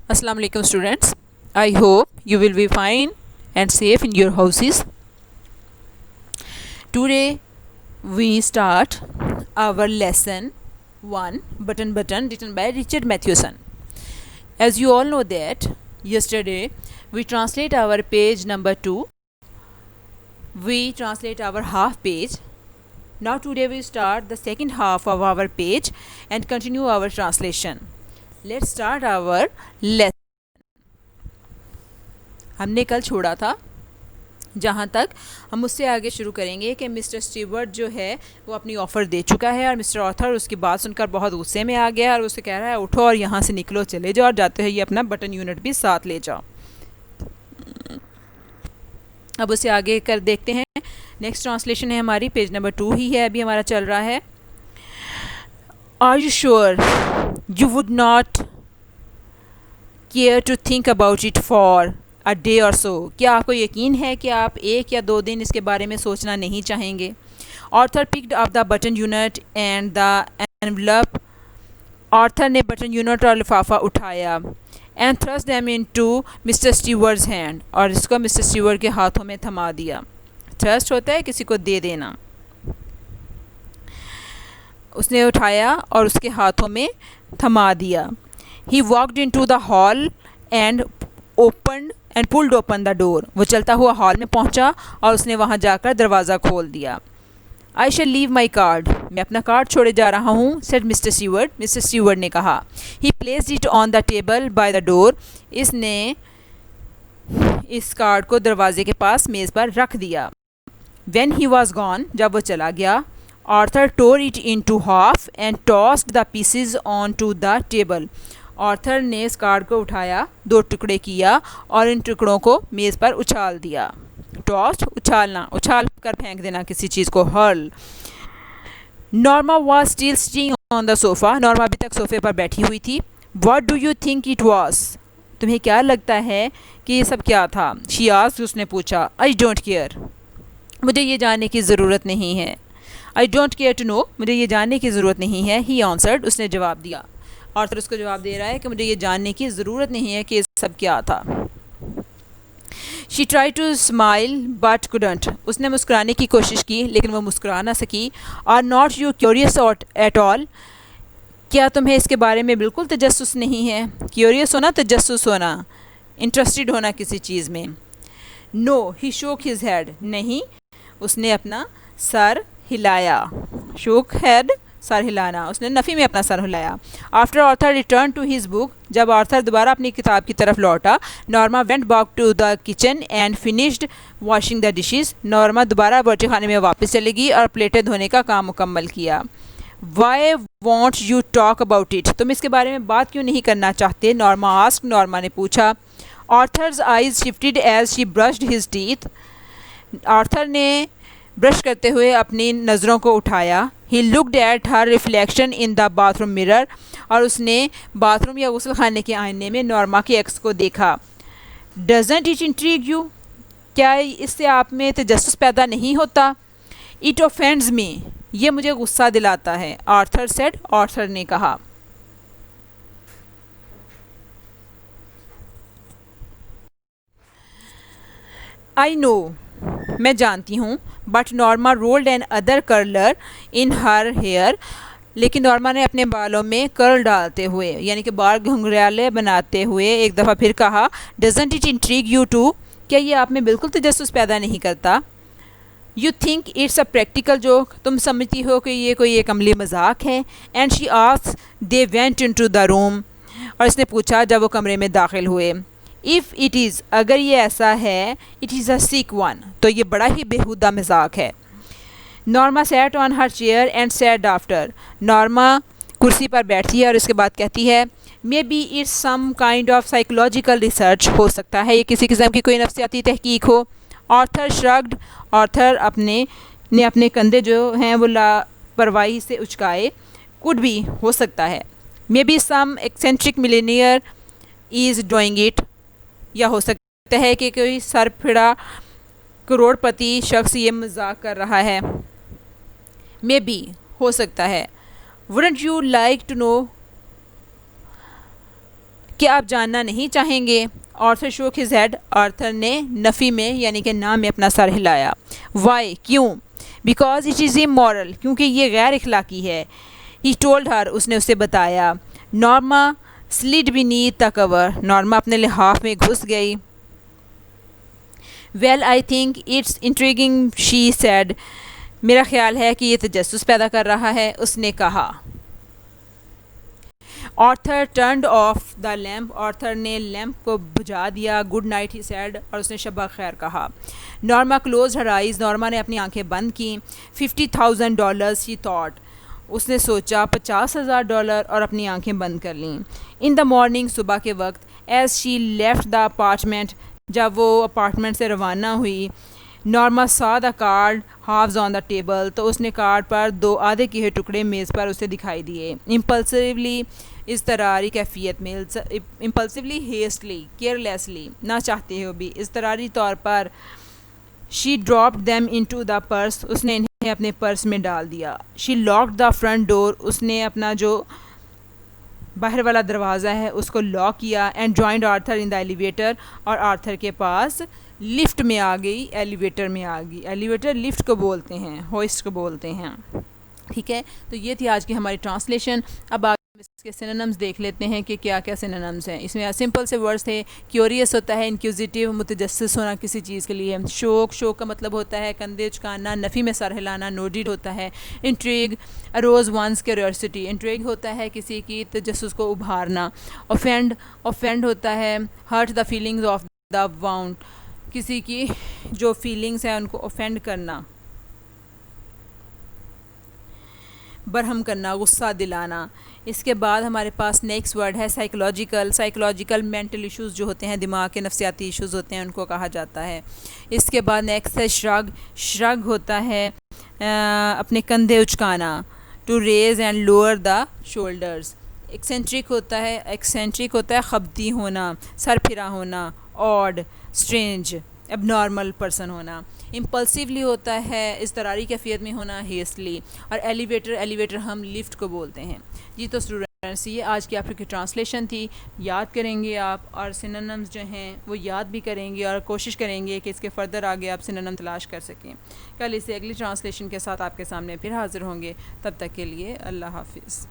Assalamu alaikum students. I hope you will be fine and safe in your houses. Today we start our lesson 1 Button written by Richard Mathewson. As you all know that yesterday we translate our page number 2. We translate our half page. Now today we start the second half of our page and continue our translation. Let's start our lesson. हमने कल छोड़ा था जहाँ तक हम उससे आगे शुरू करेंगे कि मिस्टर स्टीवर्ट जो है वो अपनी ऑफ़र दे चुका है और मिस्टर ऑथर उसकी बात सुनकर बहुत गुस्से में आ गया और उससे कह रहा है उठो और यहाँ से निकलो, चले जाओ और जाते हुए ये अपना बटन यूनिट भी साथ ले जाओ। अब उसे आगे कर देखते हैं। नेक्स्ट ट्रांसलेशन है हमारी, पेज नंबर 2 ही है, अभी हमारा चल रहा है। Are you sure you would not care to think about it for a day or so? क्या आपको यकीन है कि आप 1 या 2 दिन इसके बारे में सोचना नहीं चाहेंगे? Arthur picked up the button unit and the envelope. Arthur ने बटन यूनिट और लिफाफा उठाया and thrust them into mister Stewart's hand, और इसको मिस्टर स्टीवर्ट के हाथों में थमा दिया। थ्रस्ट होता है किसी को दे देना। उसने उठाया और उसके हाथों में थमा दिया। He walked into the hall and pulled open the door. वो चलता हुआ हॉल में पहुंचा और उसने वहां जाकर दरवाज़ा खोल दिया। आई शैल लीव माई कार्ड, मैं अपना कार्ड छोड़े जा रहा हूँ, said mister Stewart. Mister Stewart ने कहा। ही placed it on the table by the door, इसने इस कार्ड को दरवाजे के पास मेज़ पर रख दिया। व्हेन ही वॉज गॉन, जब वो चला गया, Arthur tore it in two half and tossed the pieces on to the table. Arthur ने इस कार्ड को उठाया, 2 टुकड़े किया और इन टुकड़ों को मेज़ पर उछाल दिया। टॉस्ट, उछालना, उछाल कर फेंक देना किसी चीज़ को, hurl. Norma was still sitting on the sofa, Norma अभी तक सोफे पर बैठी हुई थी। What do you think it was, तुम्हें क्या लगता है कि ये सब क्या था? शी आस्क्ड, उसने पूछा। आई डोंट केयर, मुझे ये जानने की ज़रूरत नहीं है। I don't care to know, मुझे ये जानने की ज़रूरत नहीं है। ही आंसर्ड, उसने जवाब दिया। ऑर्थर उसको जवाब दे रहा है कि मुझे ये जानने की ज़रूरत नहीं है कि ये सब क्या था। She try to smile but couldn't, उसने मुस्कुराने की कोशिश की लेकिन वो मुस्कुरा ना सकी। Are not you curious at all, क्या तुम्हें इसके बारे में बिल्कुल तजस्सुस नहीं है? क्यूरियस होना, तजस्सुस होना, इंटरेस्टेड होना किसी चीज़ में। नो, ही शोक हिज हेड, नहीं, उसने अपना सर हिलाया। शोक हेड, सर हिलाना, उसने नफ़ी में अपना सर हिलाया। After Arthur return to his book, जब आर्थर दोबारा अपनी किताब की तरफ लौटा, Norma went back to the kitchen and finished washing the dishes. Norma दोबारा बावर्ची खाने में वापस चली गई और प्लेटें धोने का काम मुकम्मल किया। Why won't you talk about it, तुम इसके बारे में बात क्यों नहीं करना चाहते? नॉर्मा आस्क्ड, नॉर्मा ने पूछा। Arthur's eyes shifted as she brushed his teeth, Arthur ने ब्रश करते हुए अपनी नज़रों को उठाया। He looked at her reflection in the bathroom mirror, और उसने बाथरूम या गुस्ल खाने के आईने में नॉर्मा के एक्स को देखा। डजंट इट इंट्रीग यू, क्या इससे आप में तजस्सुस पैदा नहीं होता? इट ऑफेंड्स मी, ये मुझे गुस्सा दिलाता है। आर्थर सेड, आर्थर ने कहा। आई नो, मैं जानती हूँ। But Norma rolled another curler in her hair, लेकिन नॉर्मा ने अपने बालों में कर्ल डालते हुए, यानी कि बाल घुंघराले बनाते हुए एक दफ़ा फिर कहा। Doesn't it intrigue you too, क्या ये आप में बिल्कुल तजस्सुस पैदा नहीं करता? You think it's a practical joke, तुम समझती हो कि ये कोई एक अमली मजाक है। And she asked, they went into the room, और इसने पूछा जब वो कमरे में दाखिल हुए। इफ़ इट इज़, अगर ये ऐसा है, it is a sick one, तो ये बड़ा ही बेहुदा मजाक है। Norma sat on her chair and said after, Norma कुर्सी पर बैठती है और इसके बाद कहती है, maybe it's some kind of psychological research, हो सकता है ये किसी किस्म की कोई नफ्सियाती तहकीक हो। आर्थर श्रग्ड, आर्थर अपने कंधे जो हैं वो लापरवाही से उचकाए। कुड भी, हो सकता है। Maybe some eccentric millionaire is doing it, या हो सकता है कि कोई सरफिड़ा करोड़पति शख्स ये मजाक कर रहा है। मे बी, हो सकता है। Wouldn't you like to know, क्या आप जानना नहीं चाहेंगे? आर्थर शोक हिज हेड, आर्थर ने नफ़ी में यानी कि ना में अपना सर हिलाया। वाई, क्यों? बिकॉज इट इज़ इमोरल, क्योंकि ये गैर इखलाकी है। ही टोल्ड हर, उसने उसे बताया। Norma slid beneath the cover, Norma अपने लिहाफ में घुस गई। Well I think it's intriguing, she said, मेरा ख्याल है कि ये तजस्सुस पैदा कर रहा है, उसने कहा। Arthur turned of the lamp, Arthur ने लैम्प को बुझा दिया। गुड नाइट, ही सेड, और उसने शब्बा खैर कहा। Norma close her eyes, Norma ने अपनी आंखें बंद की। $50,000 शी थॉट, उसने सोचा $50,000, और अपनी आंखें बंद कर लीं। इन द मॉर्निंग, सुबह के वक्त, as she left the apartment, जब वो अपार्टमेंट से रवाना हुई, Norma saw the card halves on the table, तो उसने कार्ड पर 2 आधे किए टुकड़े मेज़ पर उसे दिखाई दिए। इम्पल्सिवली, इज़तरारी कैफियत में, इम्पल्सिवली, हेस्टली, केयरलेसली, ना चाहते हो भी, इज़तरारी तौर पर। She dropped them into the purse, उसने इन्हें अपने पर्स में डाल दिया। She locked the front door, उसने अपना जो बाहर वाला दरवाज़ा है उसको लॉक किया। And joined Arthur in the elevator, और आर्थर के पास लिफ्ट में आ गई, एलिवेटर में आ गई। एलिवेटर लिफ्ट को बोलते हैं, होइस्ट को बोलते हैं। ठीक है, तो ये थी आज की हमारी ट्रांसलेशन। अब आगे इसके सिनोनिम्स देख लेते हैं कि क्या क्या सिनोनिम्स हैं। इसमें सिंपल से वर्ड्स थे। क्यूरियस होता है इंक्विजिटिव, मुतजस्सिस होना किसी चीज़ के लिए। शौक, शौक का मतलब होता है कंधे झुकाना, नफ़ी में सर हिलाना। नोडिड होता है intrigue, arouse one's curiosity, intrigue होता है किसी की तजस्सुस को उभारना। ऑफेंड, ऑफेंड होता है hurt the feelings of the wound, किसी की जो फीलिंग्स हैं उनको ऑफेंड करना, बरहम करना, गुस्सा दिलाना। इसके बाद हमारे पास नेक्स्ट वर्ड है साइकोलॉजिकल। साइकोलॉजिकल मेंटल इश्यूज़ जो होते हैं, दिमाग के नफ्सियाती इश्यूज़ होते हैं, उनको कहा जाता है। इसके बाद नेक्स्ट है श्रग। श्रग होता है अपने कंधे उचकाना, to raise and lower the shoulders. Eccentric होता है, एक्सेंट्रिक होता है खबती होना, सर फिरा होना। ऑड, स्ट्रेंज, एबनॉर्मल पर्सन होना। इम्पल्सिवली होता है इज़तरारी कैफियत में होना, हेस्टली। और एलिवेटर, एलिवेटर हम लिफ्ट को बोलते हैं। जी तो स्टूडेंट्स, ये आज की आपकी ट्रांसलेशन थी। याद करेंगे आप, और सिनोनिम्स जो हैं वो याद भी करेंगे, और कोशिश करेंगे कि इसके फ़र्दर आगे आप सिनोनिम तलाश कर सकें। कल इसे अगली ट्रांसलेशन के साथ आपके सामने फिर हाज़िर होंगे। तब तक के लिए अल्लाह हाफिज़।